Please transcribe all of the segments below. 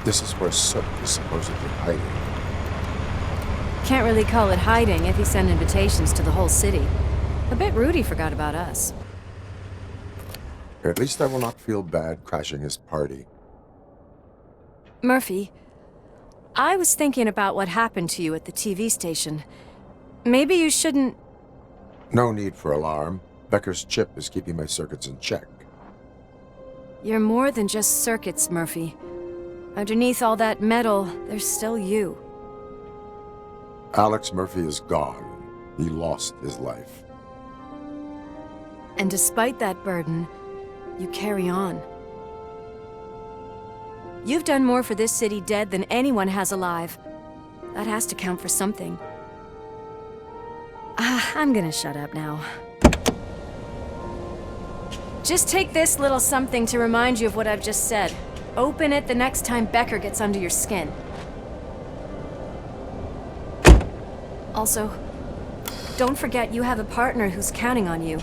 This is where Soot is supposedly hiding. Can't really call it hiding if he sent invitations to the whole city. A bit rude he forgot about us. At least I will not feel bad crashing his party. Murphy, I was thinking about what happened to you at the TV station. Maybe you shouldn't... No need for alarm. Becker's chip is keeping my circuits in check. You're more than just circuits, Murphy. Underneath all that metal, there's still you. Alex Murphy is gone. He lost his life. And despite that burden, you carry on. You've done more for this city dead than anyone has alive. That has to count for something. I'm gonna shut up now. Just take this little something to remind you of what I've just said. Open it the next time Becker gets under your skin. Also, don't forget you have a partner who's counting on you.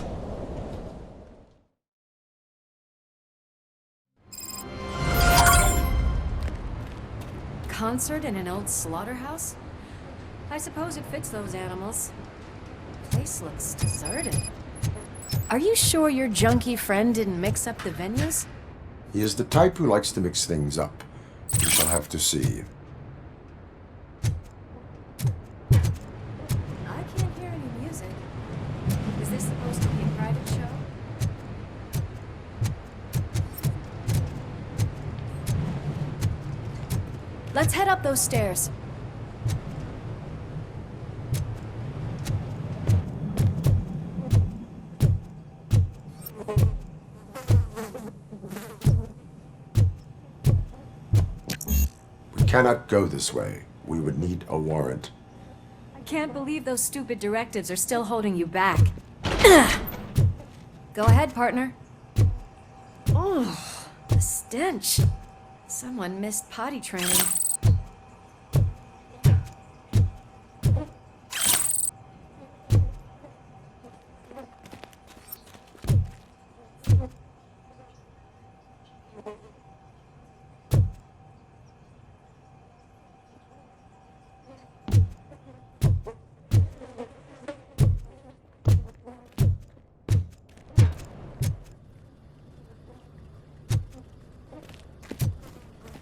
Concert in an old slaughterhouse? I suppose it fits those animals. Place looks deserted. Are you sure your junkie friend didn't mix up the venues? He is the type who likes to mix things up. We shall have to see. I can't hear any music. Is this supposed to be a private show? Let's head up those stairs. We cannot go this way. We would need a warrant. I can't believe those stupid directives are still holding you back. Go ahead, partner. Oh, the stench. Someone missed potty training.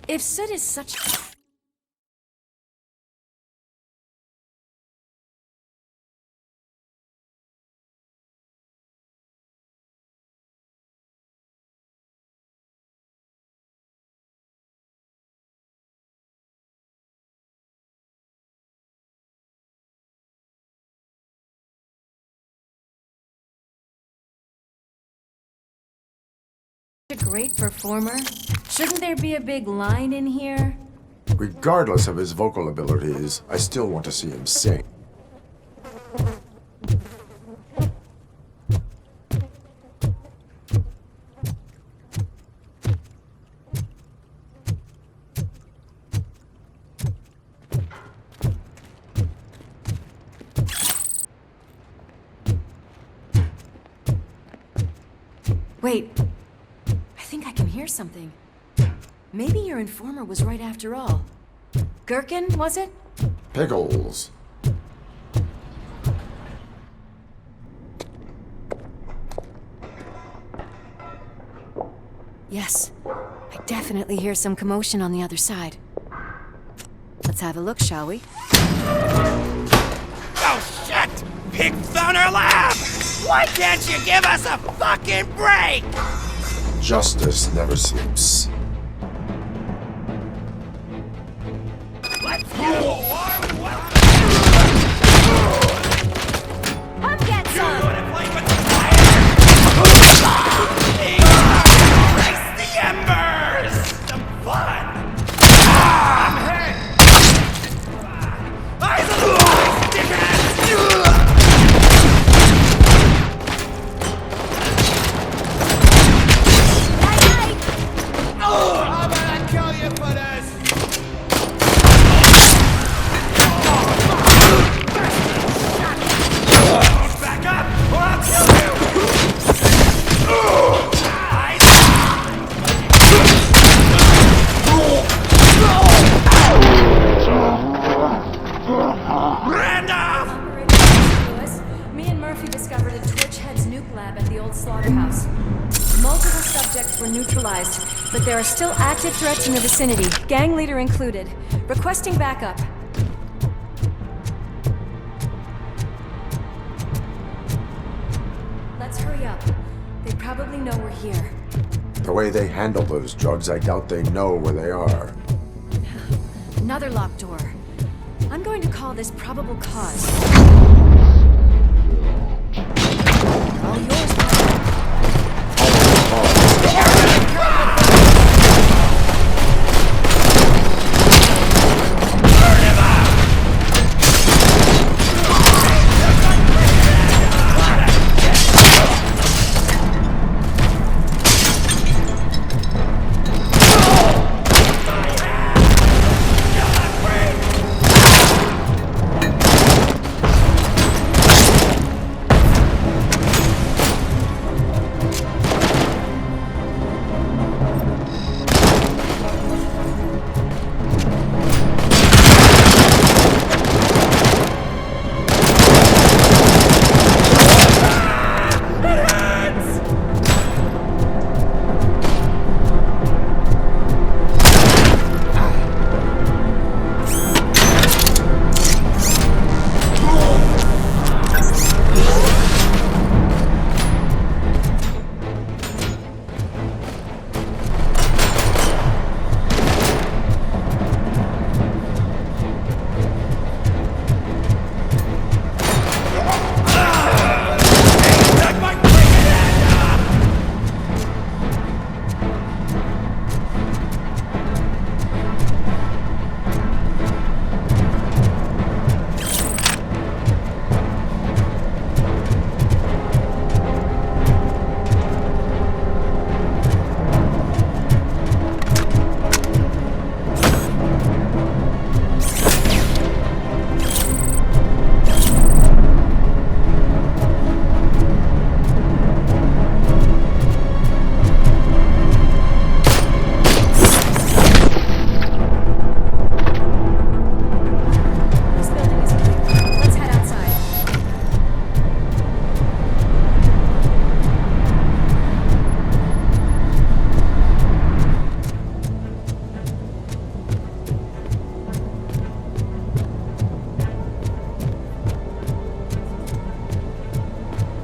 If Soot is such... a great performer, shouldn't there be a big line in here? Regardless of his vocal abilities, I still want to see him sing. Wait, I think I can hear something. Maybe your informer was right after all. Gherkin, was it? Pickles. Yes, I definitely hear some commotion on the other side. Let's have a look, shall we? Oh shit! Pigs on our lab! Why can't you give us a fucking break? Justice never sleeps. Let's go! Come get You some! wanna play with the fire? Race the embers! Some fun! I'm hit! Eyes on the prize, dickheads! Night-night! were neutralized, but there are still active threats in the vicinity, gang leader included. Requesting backup. Let's hurry up. They probably know we're here. The way they handle those drugs, I doubt they know where they are. Another locked door. I'm going to call this probable cause. All yours.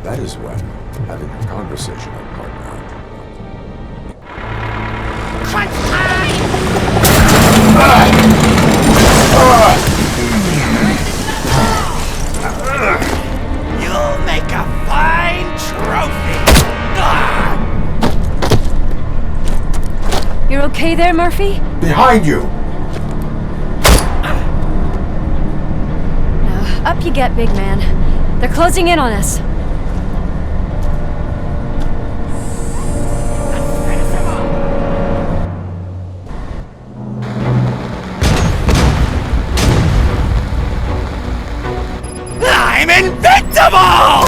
That is when having a conversation at partner. Crunch time! You'll make a fine trophy! You're okay there, Murphy? Behind you! Up you get, big man. They're closing in on us. I'm invincible!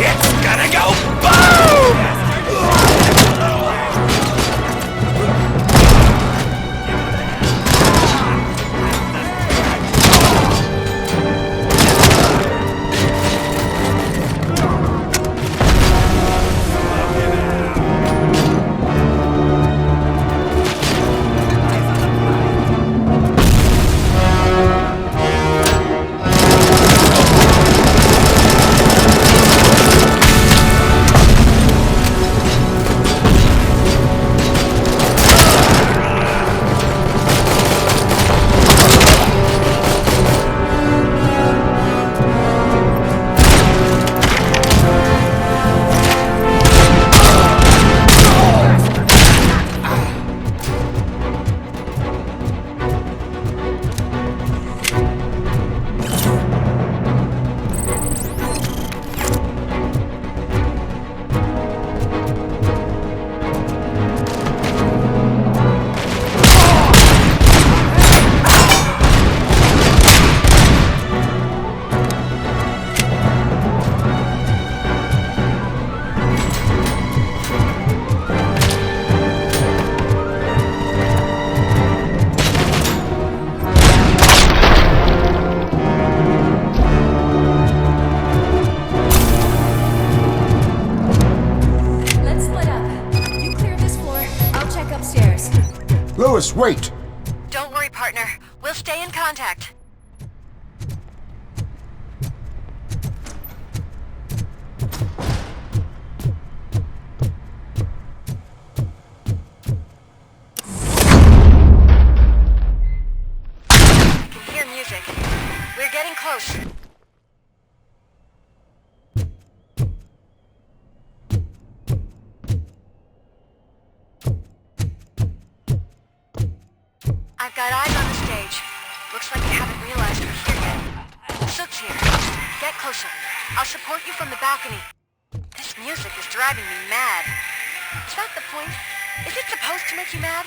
It's gonna go boom! Wait! Don't worry, partner. We'll stay in contact. I can hear music. We're getting close. I've got eyes on the stage. Looks like you haven't realized we're here yet. Soot's here. Get closer. I'll support you from the balcony. This music is driving me mad. Is that the point? Is it supposed to make you mad?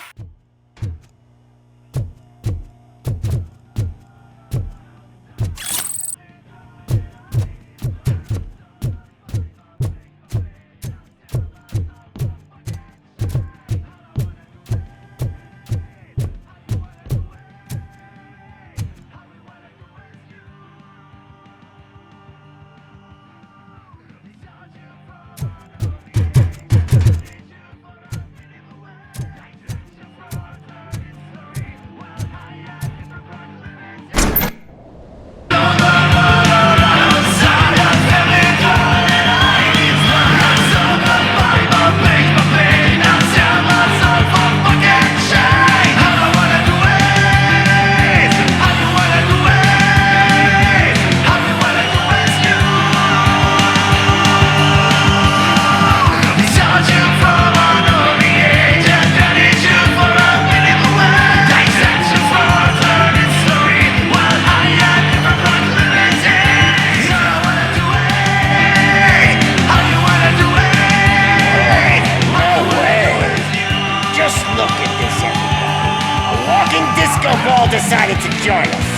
Decided to join us.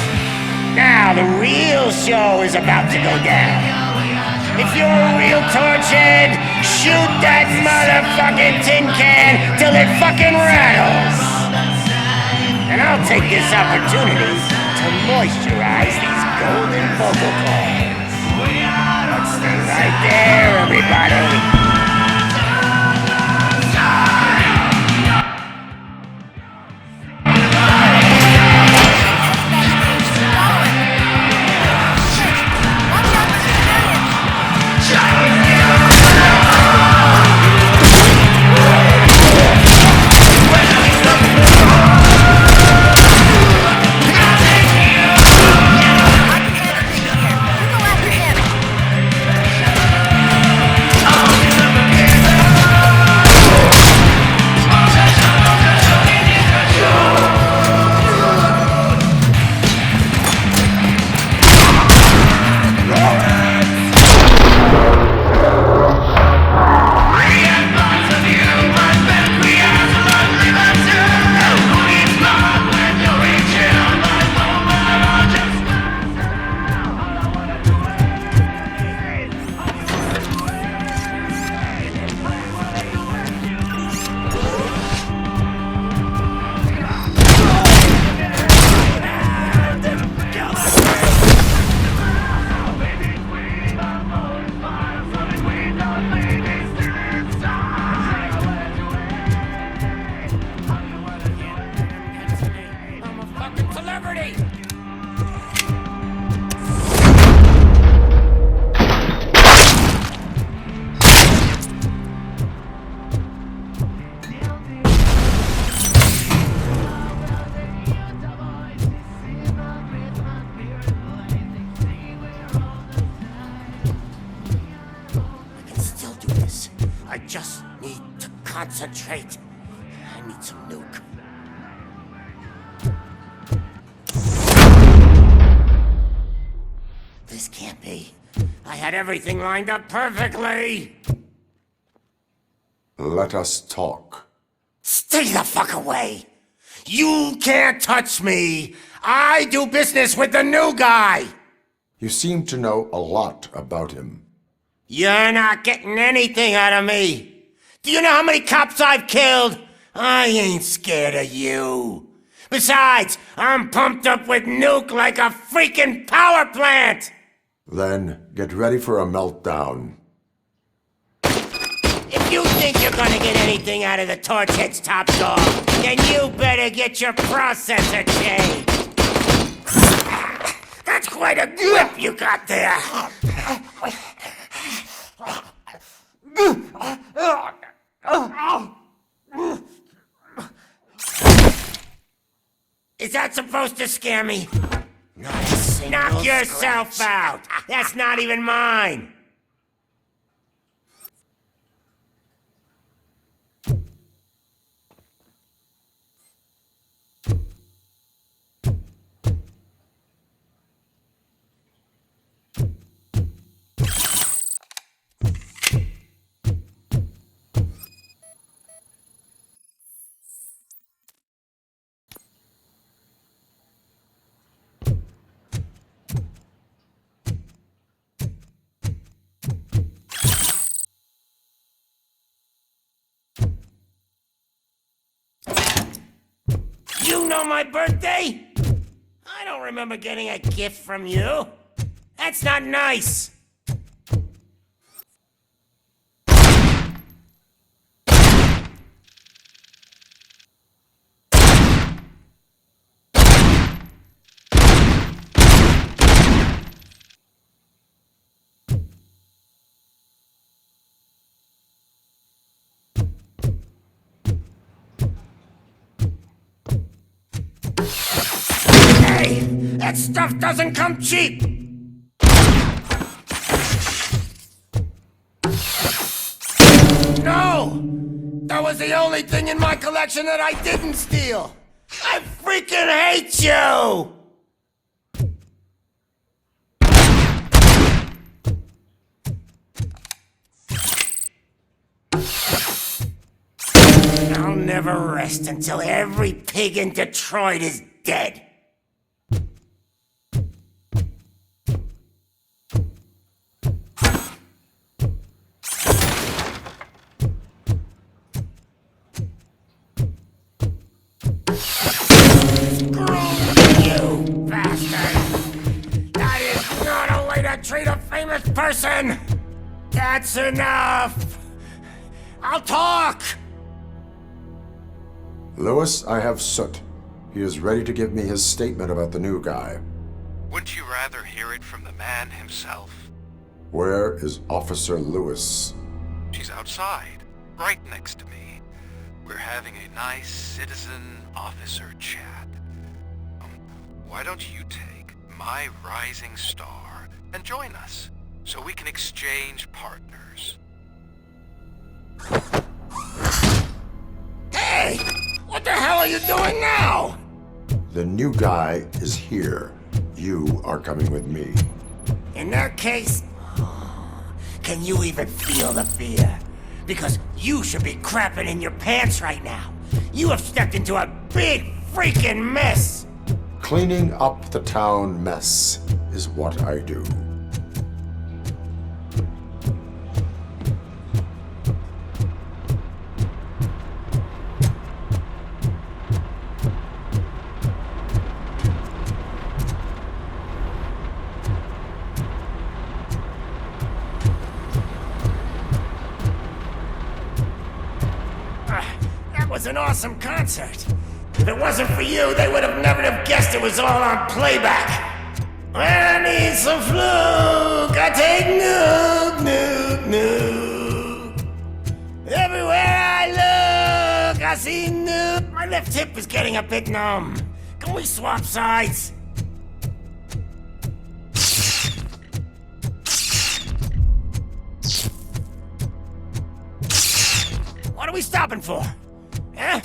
Now the real show is about to go down. If you're a real torchhead, shoot that motherfucking tin can till it fucking rattles. And I'll take this opportunity to moisturize these golden vocal cords. Let's stay right there, everybody. I just need to concentrate. I need some nuke. This can't be. I had everything lined up perfectly. Let us talk. Stay the fuck away. You can't touch me. I do business with the new guy. You seem to know a lot about him. You're not getting anything out of me. Do you know how many cops I've killed? I ain't scared of you. Besides, I'm pumped up with nuke like a freaking power plant. Then get ready for a meltdown. If you think you're gonna get anything out of the Torchhead's top dog, then you better get your processor changed. That's quite a grip you got there. Is that supposed to scare me? Knock yourself out! That's not even mine! You know my birthday? I don't remember getting a gift from you. That's not nice. That stuff doesn't come cheap! No! That was the only thing in my collection that I didn't steal! I freaking hate you! I'll never rest until every pig in Detroit is dead. Treat a famous person! That's enough! I'll talk! Lewis, I have Soot. He is ready to give me his statement about the new guy. Wouldn't you rather hear it from the man himself? Where is Officer Lewis? She's outside, right next to me. We're having a nice citizen-officer chat. Why don't you take my rising star and join us, so we can exchange partners. Hey! What the hell are you doing now? The new guy is here. You are coming with me. In that case, can you even feel the fear? Because you should be crapping in your pants right now. You have stepped into a big freaking mess. Cleaning up the town mess is what I do. That was an awesome concert. If it wasn't for you, they would have never have guessed it was all on playback. When I need some fluke, I take nuke, nuke, nuke. Everywhere I look, I see nuke. My left hip is getting a bit numb. Can we swap sides? What are we stopping for? Huh?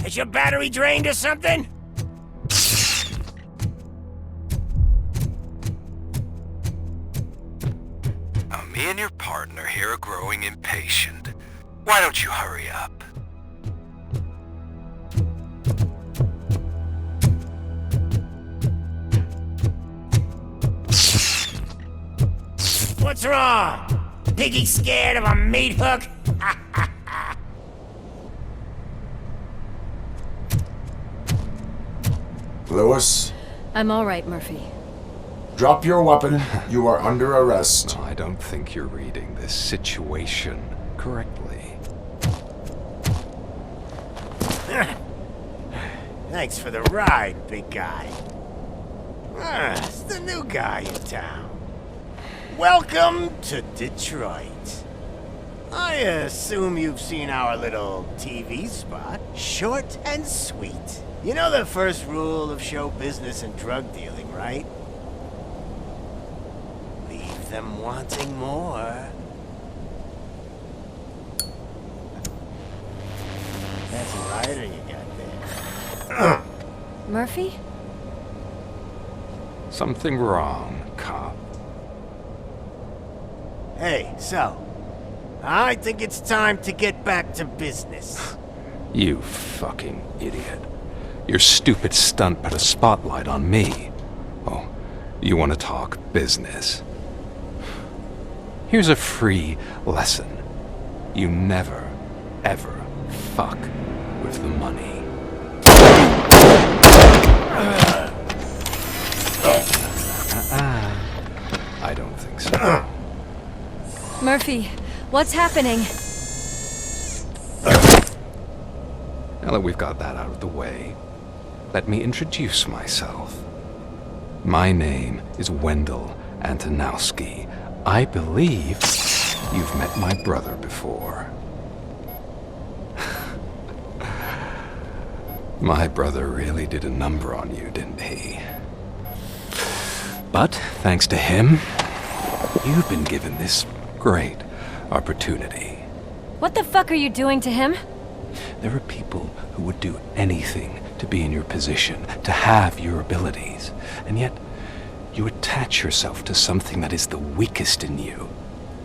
Is your battery drained or something? Me and your partner here are growing impatient. Why don't you hurry up? What's wrong? Piggy scared of a meat hook? Lewis, I'm all right, Murphy. drop your weapon. You are under arrest. I don't think you're reading this situation correctly. Thanks for the ride, big guy. It's the new guy in town. Welcome to Detroit. I assume you've seen our little TV spot. Short and sweet. You know the first rule of show business and drug dealing, right? Leave them wanting more. That's a rider you got there. Murphy? Something wrong, cop. Hey, so, I think it's time to get back to business. You fucking idiot. Your stupid stunt put a spotlight on me. Oh, you want to talk business? Here's a free lesson. You never, ever fuck with the money. I don't think so. Murphy, what's happening? Now that we've got that out of the way, let me introduce myself. My name is Wendell Antonowski. I believe you've met my brother before. My brother really did a number on you, didn't he? But thanks to him, you've been given this great opportunity. What the fuck are you doing to him? There are people who would do anything to be in your position, to have your abilities, and yet you attach yourself to something that is the weakest in you,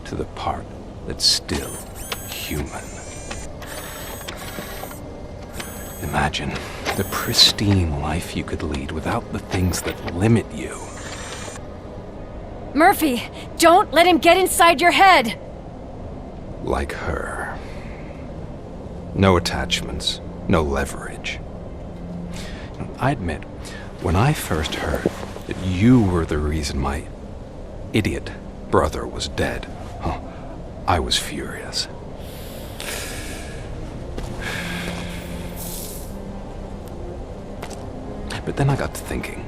to the part that's still human. Imagine the pristine life you could lead without the things that limit you. Murphy, don't let him get inside your head! Like her. No attachments, no leverage. I admit, when I first heard that you were the reason my idiot brother was dead, I was furious. But then I got to thinking,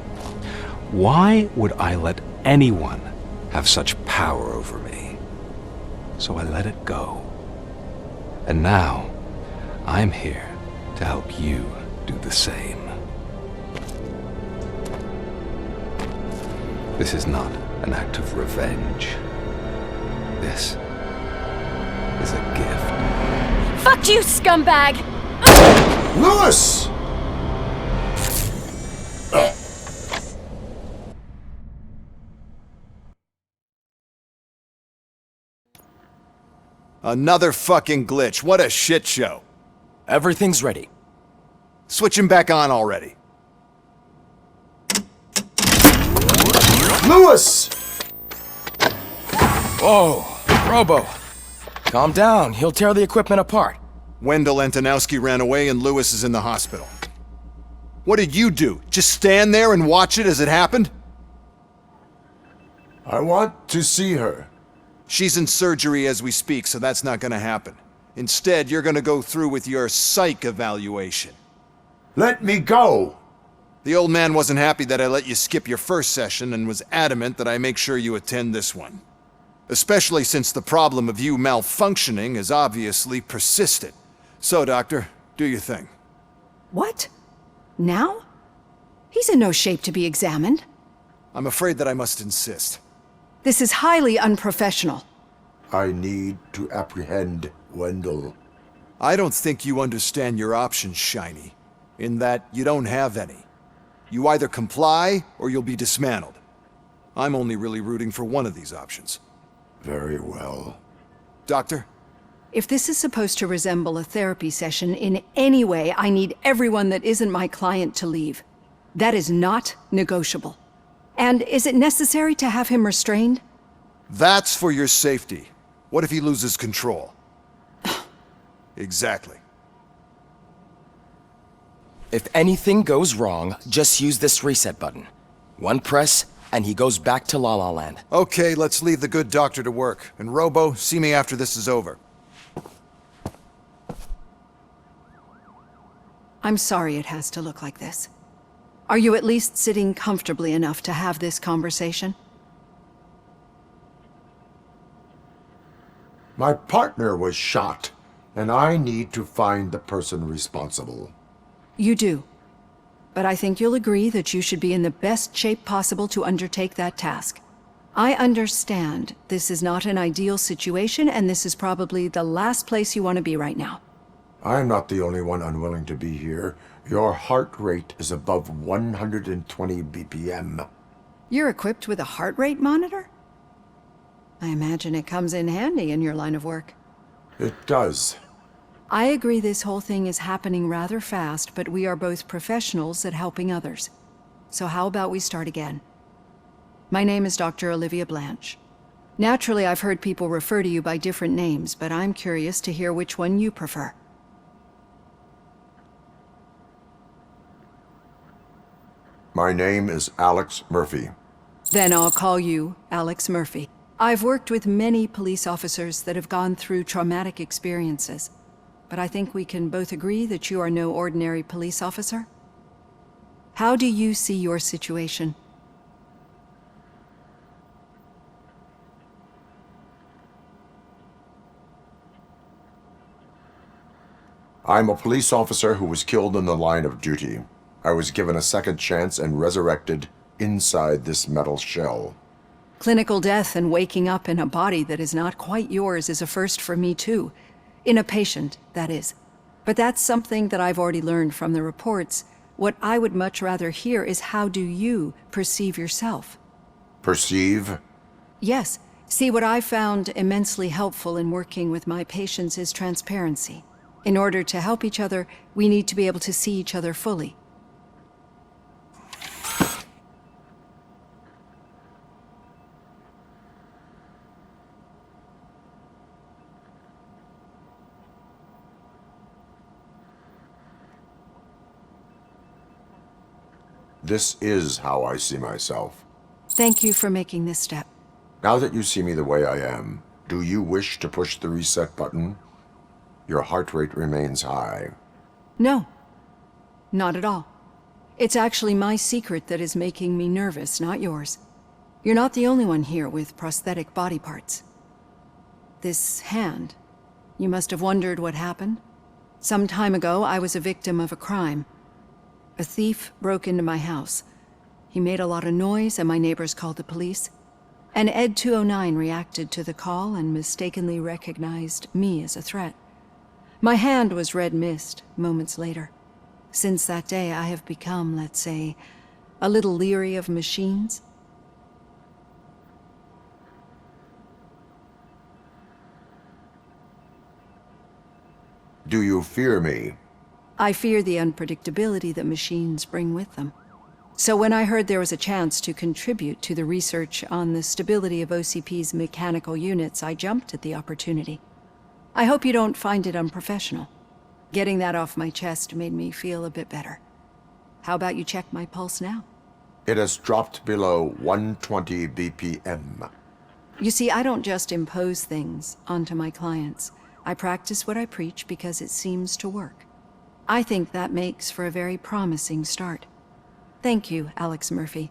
why would I let anyone have such power over me? So I let it go. And now, I'm here to help you do the same. This is not an act of revenge. This is a gift. Fuck you, scumbag! Lewis! Another fucking glitch. What a shit show. Everything's ready. Switch him back on already. Lewis! Whoa, Robo. Calm down. He'll tear the equipment apart. Wendell Antonowski ran away and Lewis is in the hospital. What did you do? Just stand there and watch it as it happened? I want to see her. She's in surgery as we speak, so that's not gonna happen. Instead, you're gonna go through with your psych evaluation. Let me go! The old man wasn't happy that I let you skip your first session and was adamant that I make sure you attend this one. Especially since the problem of you malfunctioning is obviously persistent. So, Doctor, do your thing. What? Now? He's in no shape to be examined. I'm afraid that I must insist. This is highly unprofessional. I need to apprehend Wendell. I don't think you understand your options, Shiny. In that you don't have any. You either comply, or you'll be dismantled. I'm only really rooting for one of these options. Very well. Doctor? If this is supposed to resemble a therapy session in any way, I need everyone that isn't my client to leave. That is not negotiable. And is it necessary to have him restrained? That's for your safety. What if he loses control? Exactly. If anything goes wrong, just use this reset button. One press, and he goes back to La La Land. Okay, let's leave the good doctor to work. And Robo, see me after this is over. I'm sorry it has to look like this. Are you at least sitting comfortably enough to have this conversation? My partner was shot, and I need to find the person responsible. You do. But I think you'll agree that you should be in the best shape possible to undertake that task. I understand this is not an ideal situation, and this is probably the last place you want to be right now. I'm not the only one unwilling to be here. Your heart rate is above 120 BPM. You're equipped with a heart rate monitor? I imagine it comes in handy in your line of work. It does. I agree this whole thing is happening rather fast, but we are both professionals at helping others. So how about we start again? My name is Dr. Olivia Blanche. Naturally, I've heard people refer to you by different names, but I'm curious to hear which one you prefer. My name is Alex Murphy. Then I'll call you Alex Murphy. I've worked with many police officers that have gone through traumatic experiences, but I think we can both agree that you are no ordinary police officer. How do you see your situation? I'm a police officer who was killed in the line of duty. I was given a second chance and resurrected inside this metal shell. Clinical death and waking up in a body that is not quite yours is a first for me too. In a patient, that is. But that's something that I've already learned from the reports. What I would much rather hear is how do you perceive yourself? Perceive? Yes. See, what I found immensely helpful in working with my patients is transparency. In order to help each other, we need to be able to see each other fully. This is how I see myself. Thank you for making this step. Now that you see me the way I am, do you wish to push the reset button? Your heart rate remains high. No, not at all. It's actually my secret that is making me nervous, not yours. You're not the only one here with prosthetic body parts. This hand, you must have wondered what happened. Some time ago, I was a victim of a crime. A thief broke into my house. He made a lot of noise and my neighbors called the police. And Ed 209 reacted to the call and mistakenly recognized me as a threat. My hand was red mist moments later. Since that day, I have become, let's say, a little leery of machines. Do you fear me? I fear the unpredictability that machines bring with them. So when I heard there was a chance to contribute to the research on the stability of OCP's mechanical units, I jumped at the opportunity. I hope you don't find it unprofessional. Getting that off my chest made me feel a bit better. How about you check my pulse now? It has dropped below 120 BPM. You see, I don't just impose things onto my clients. I practice what I preach because it seems to work. I think that makes for a very promising start. Thank you, Alex Murphy.